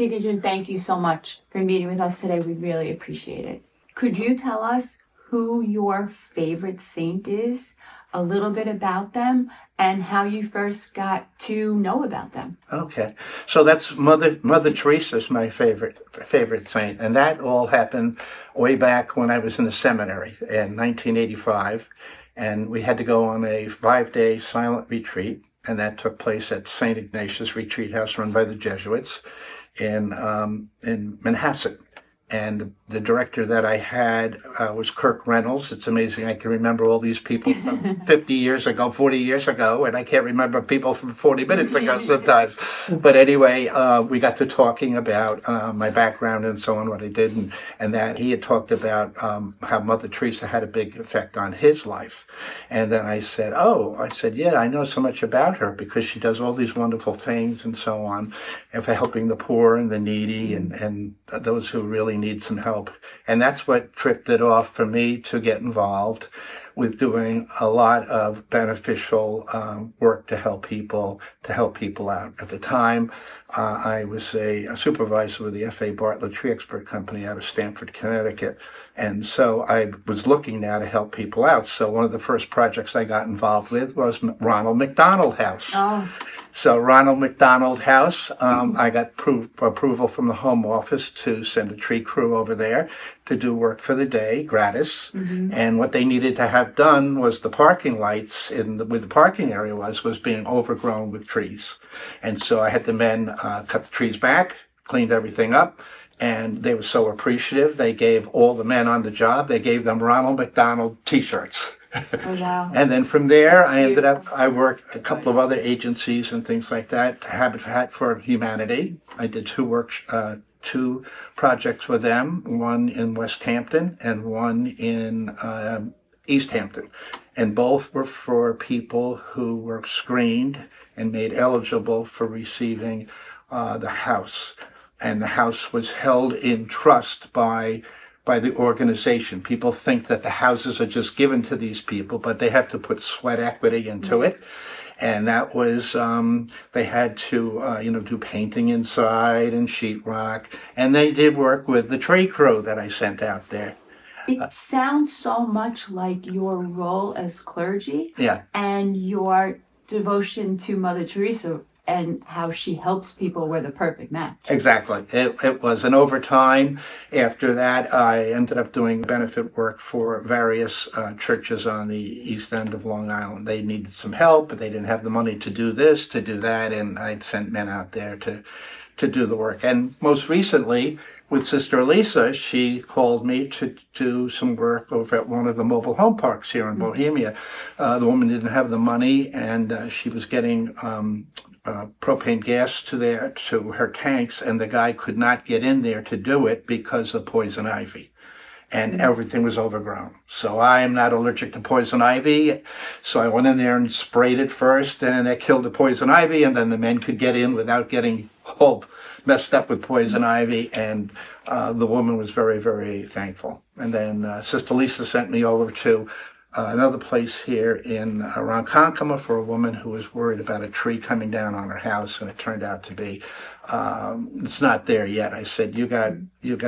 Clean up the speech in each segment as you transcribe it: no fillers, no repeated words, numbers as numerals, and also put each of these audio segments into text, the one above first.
Deacon Jim, thank you so much for meeting with us today. We really appreciate it. Could you tell us who your favorite saint is, a little bit about them, and how you first got to know about them? Okay, so that's Mother Teresa is my favorite saint, and that all happened way back when I was in the seminary in 1985, and we had to go on a 5-day silent retreat, and that took place at St. Ignatius Retreat House, run by the Jesuits in Manhasset. And the director that I had was Kirk Reynolds. It's amazing I can remember all these people from 50 years ago, 40 years ago, and I can't remember people from 40 minutes ago sometimes. But anyway, we got to talking about my background and so on, what I did, and that he had talked about how Mother Teresa had a big effect on his life. And then I said, yeah, I know so much about her because she does all these wonderful things and so on, and for helping the poor and the needy and those who really need some help. And that's what tripped it off for me to get involved with doing a lot of beneficial work to help people out. At the time, I was a supervisor with the F.A. Bartlett Tree Expert Company out of Stamford, Connecticut. And so I was looking now to help people out. So one of the first projects I got involved with was Ronald McDonald House. Oh. So Ronald McDonald House, I got approval from the Home Office to send a tree crew over there to do work for the day, gratis. Mm-hmm. And what they needed to have done was the parking lights where the parking area was being overgrown with trees. And so I had the men cut the trees back, cleaned everything up, and they were so appreciative. They gave all the men on the job, they gave them Ronald McDonald T-shirts. Oh, wow. And then from there, I worked a couple of other agencies and things like that. Habitat for Humanity. I did two projects with them, one in West Hampton and one in East Hampton. And both were for people who were screened and made eligible for receiving the house. And the house was held in trust by the organization. People think that the houses are just given to these people, but they have to put sweat equity into it. And that was, they had to, do painting inside and sheetrock. And they did work with the tree crew that I sent out there. It sounds so much like your role as clergy. Yeah. And your devotion to Mother Teresa and how she helps people were the perfect match. Exactly. It was. And over time, after that, I ended up doing benefit work for various churches on the east end of Long Island. They needed some help, but they didn't have the money to do this, to do that, and I'd sent men out there to do the work. And most recently, with Sister Lisa, she called me to do some work over at one of the mobile home parks here in Bohemia. The woman didn't have the money, and she was getting propane gas to her tanks, and the guy could not get in there to do it because of poison ivy. And everything was overgrown. So I am not allergic to poison ivy. So I went in there and sprayed it first, and it killed the poison ivy, and then the men could get in without getting all messed up with poison ivy. And the woman was very, very thankful. And then Sister Lisa sent me over to another place here in Ronkonkoma for a woman who was worried about a tree coming down on her house, and it turned out to be it's not there yet. I said, you got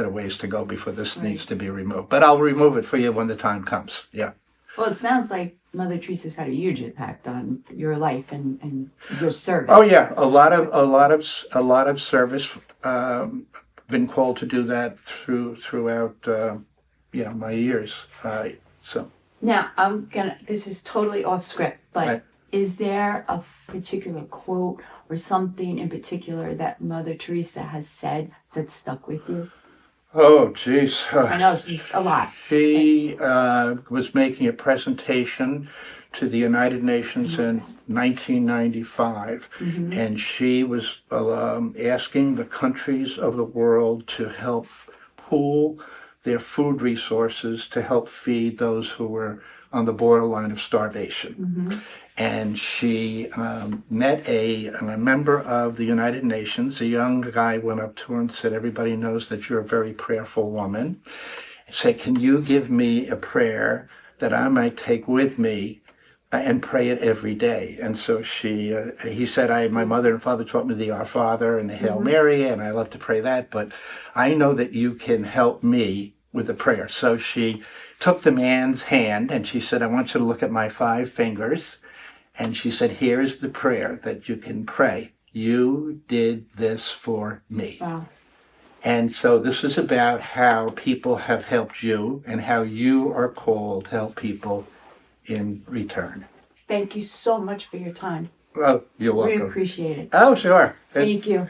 a ways to go before this needs to be removed, but I'll remove it for you when the time comes. Yeah. Well, it sounds like Mother Teresa's had a huge impact on your life and your service. Oh yeah, a lot of service. Been called to do that throughout my years. So. Now, this is totally off script, but right. Is there a particular quote or something in particular that Mother Teresa has said that stuck with you? Oh, geez. I know, she's a lot. She was making a presentation to the United Nations in 1995, and she was asking the countries of the world to help pool their food resources to help feed those who were on the borderline of starvation. And she met a member of the United Nations. A young guy went up to her and said, "Everybody knows that you're a very prayerful woman." He said, "Can you give me a prayer that I might take with me and pray it every day. And so he said, my mother and father taught me the Our Father and the Hail Mary, and I love to pray that, but I know that you can help me with the prayer. So she took the man's hand and she said, I want you to look at my 5 fingers. And she said, here's the prayer that you can pray. You did this for me. Wow. And so this is about how people have helped you and how you are called to help people in return. Thank you so much for your time. Well, you're We welcome. appreciate it. Oh, sure. Thank you.